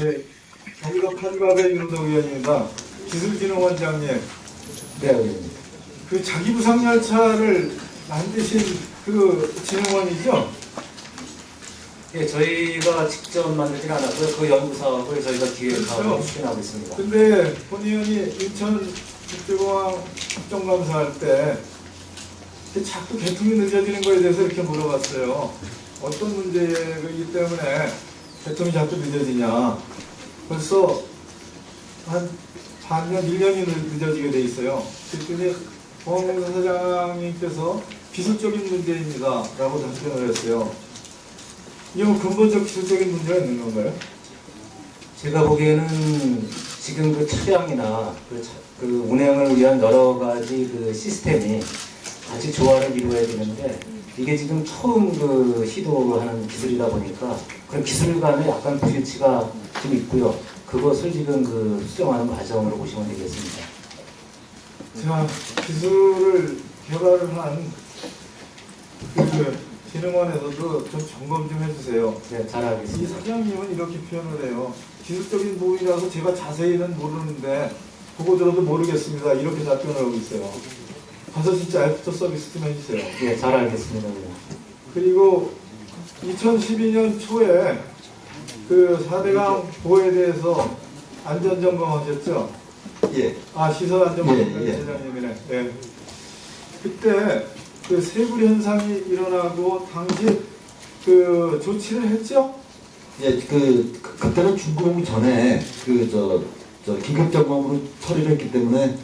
네, 경기도 판갑의 윤도위원입니다. 기술진흥원장님, 네, 의원님. 그 자기부상열차를 만드신 그 진흥원이죠? 예, 저희가 직접 만들진 않았고요. 그 연구 사업을 저희가 기획하고 그렇죠. 추진하고 있습니다. 근데 본 의원이 인천국제공항 국정감사할 때 자꾸 개통이 늦어지는 거에 대해서 이렇게 물어봤어요. 어떤 문제이기 때문에 개통이 자꾸 늦어지냐. 벌써 한 반년, 1년이 늦어지게 돼 있어요. 그랬더니 공항공사 사장님께서 기술적인 문제입니다 라고 답변을 했어요. 이게 뭐 근본적 기술적인 문제가 있는 건가요? 제가 보기에는 지금 그 차량이나 그 운행을 위한 여러 가지 그 시스템이 같이 조화를 이루어야 되는데 이게 지금 처음 그 시도하는 기술이다 보니까 그런 기술 간에 약간 부일치가 좀 있고요. 그것을 지금 그 수정하는 과정으로 보시면 되겠습니다. 자, 기술을 개발을 한 그 진흥원에서도 좀 점검 좀 해주세요. 네, 잘 이 알겠습니다. 사장님은 이렇게 표현을 해요. 기술적인 부분이라서 제가 자세히는 모르는데 보고 들어도 모르겠습니다. 이렇게 답변을 하고 있어요. 가서 진짜 애프터 서비스 좀 해주세요. 네, 잘 알겠습니다. 그리고 2012년 초에 그 4대강 보호에 대해서 안전점검 하셨죠? 예. 아, 시설 안전관리 예, 예. 회장님이네. 예. 그때 그 세굴 현상이 일어나고 당시 그 조치를 했죠? 예, 그때는 준공이 전에 긴급 점검으로 처리를 했기 때문에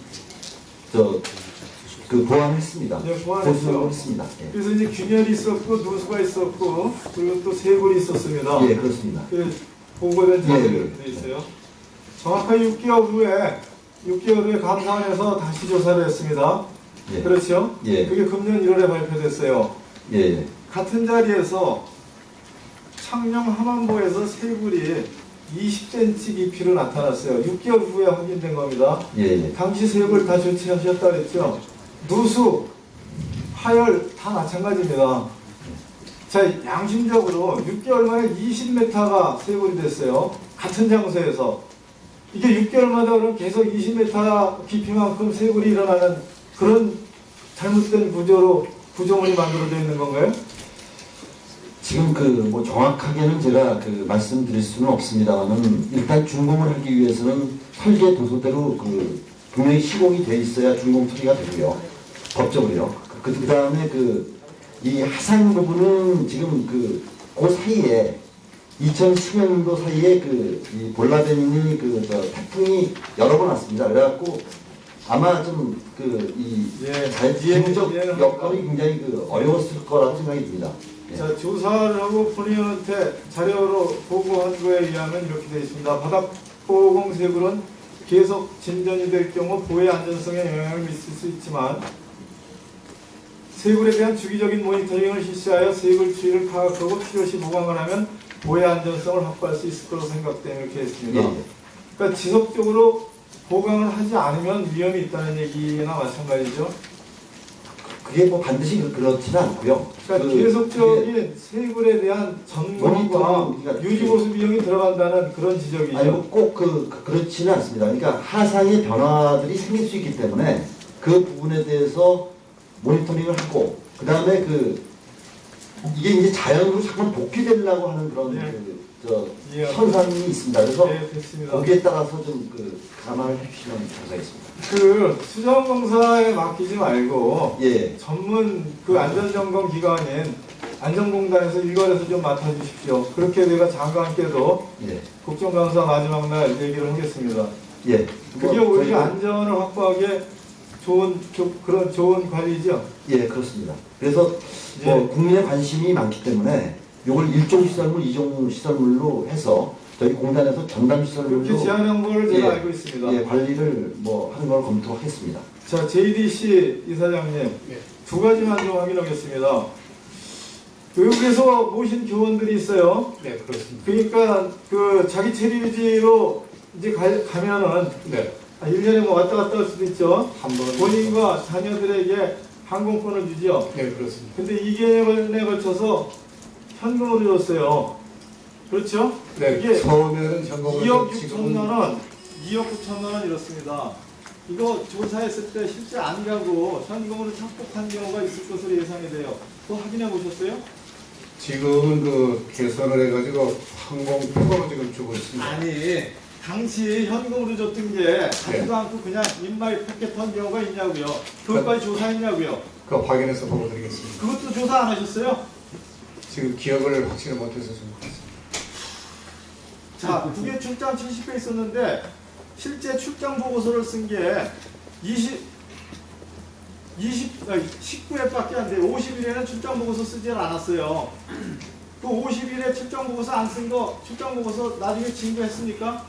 보완했습니다. 네, 보완했죠. 했습니다. 예. 그래서 이제 균열이 있었고 누수가 있었고 그리고 또 세굴이 있었습니다. 예, 그렇습니다. 그 보고된 자료가 예. 돼 있어요. 정확하게 6개월 후에 감사원에서 다시 조사를 했습니다. 예. 그렇죠? 예. 그게 금년 1월에 발표됐어요. 예, 예. 같은 자리에서 창녕 함안보에서 세굴이 20cm 깊이로 나타났어요. 6개월 후에 확인된 겁니다. 예, 예. 당시 세굴 다 조치하셨다 그랬죠? 누수, 파열 다 마찬가지입니다. 자, 양심적으로 6개월 만에 20m가 세굴이 됐어요. 같은 장소에서. 이게 6개월마다 그럼 계속 20m 깊이만큼 세굴이 일어나는 그런 잘못된 구조물이 만들어져 있는 건가요? 지금 정확하게는 제가 말씀드릴 수는 없습니다만은 일단 준공을 하기 위해서는 설계 도서대로 분명히 시공이 돼 있어야 준공 처리가 되고요. 법적으로요. 그 다음에 이 하상 부분은 지금 그 사이에 2010년도 사이에 이 볼라덴이 태풍이 여러 번 왔습니다. 그래갖고 아마 좀 기술적 여건이 굉장히 어려웠을 거라고 생각이 듭니다. 예. 자, 조사를 하고 본의원한테 자료로 보고한 거에 의하면 이렇게 되어 있습니다. 바닥보공 세굴은 계속 진전이 될 경우 보해 안전성에 영향을 미칠 수 있지만 세굴에 대한 주기적인 모니터링을 실시하여 세굴 추이를 파악하고 필요시 보강을 하면 보해 안전성을 확보할 수 있을 것으로 생각되는 이렇게 했습니다. 예. 그러니까 지속적으로 보강을 하지 않으면 위험이 있다는 얘기나 마찬가지죠. 그게 뭐 반드시 그렇지는 않고요. 그러니까 계속적인 세굴에 대한 점검과 유지보수 비용이 들어간다는 그런 지적이죠. 아니, 꼭 그렇지는 않습니다. 그러니까 하상의 변화들이 생길 수 있기 때문에 그 부분에 대해서 모니터링을 하고, 그 다음에 이게 이제 자연으로 자꾸 복귀되려고 하는 그런 현상이 있습니다. 그래서 됐습니다. 거기에 따라서 좀 감안을 해주시면 감사하겠습니다. 수정공사에 맡기지 말고 예. 전문 안전점검 기관인 안전공단에서 일괄해서 좀 맡아주십시오. 그렇게 내가 장관께도 예. 국정감사 마지막 날 얘기를 하겠습니다. 예. 그게 오히려 안전을 확보하기에 그런 좋은 관리죠. 예, 그렇습니다. 그래서 예. 국민의 관심이 많기 때문에 이걸 일종 시설물, 이종 시설물로 해서 저희 공단에서 전담 시설물로 그렇게 제안한 걸 제가 예, 알고 있습니다. 예, 관리를 하는 걸 검토하겠습니다. 자, JDC 이사장님, 예. 두 가지만 좀 확인하겠습니다. 외국에서 모신 교원들이 있어요. 네, 그렇습니다. 그러니까 자기 체류지로 이제 가면은 네. 1년에 뭐 왔다 갔다 할 수도 있죠. 한 번. 본인과 자녀들에게 항공권을 주죠. 네, 그렇습니다. 근데 2개월에 걸쳐서 현금으로 줬어요. 그렇죠? 네, 이게 처음에는 현금으로 2억 6천만 지금은 원, 2억 9천만 원 이렇습니다. 이거 조사했을 때 실제 안 가고 현금으로 착복한 경우가 있을 것으로 예상이 돼요. 그거 확인해 보셨어요? 지금은 그 개선을 해가지고 항공표로 지금 주고 있습니다. 아니, 당시 현금으로 줬던 게 가지도 않고 그냥 인마이 포켓한 경우가 있냐고요. 그것까지 조사했냐고요. 그거 확인해서 보고드리겠습니다. 그것도 조사 안 하셨어요? 지금 기억을 확실히 못해서 좀 그렇습니다. 자, 국외 출장 70회 있었는데 실제 출장 보고서를 쓴 게 19회밖에 안 돼요. 50일에는 출장 보고서 쓰질 않았어요. 그 50일에 출장 보고서 안 쓴 거, 출장 보고서 나중에 진도했습니까?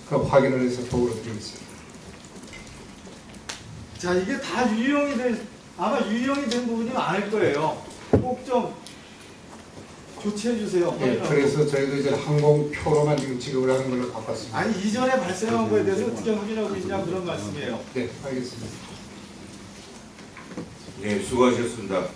그 확인을 해서 보고드리겠습니다. 자, 이게 다 유용이 된, 아마 유용이 된 부분이 많을 거예요. 꼭 좀 조치해 주세요. 예, 그래서 저희도 이제 항공표로만 지금 지급을 하는 걸로 바꿨습니다. 아니, 이전에 발생한 거에 대해서 어떻게 확인하고 있냐 그런 말씀이에요. 네, 알겠습니다. 네, 수고하셨습니다.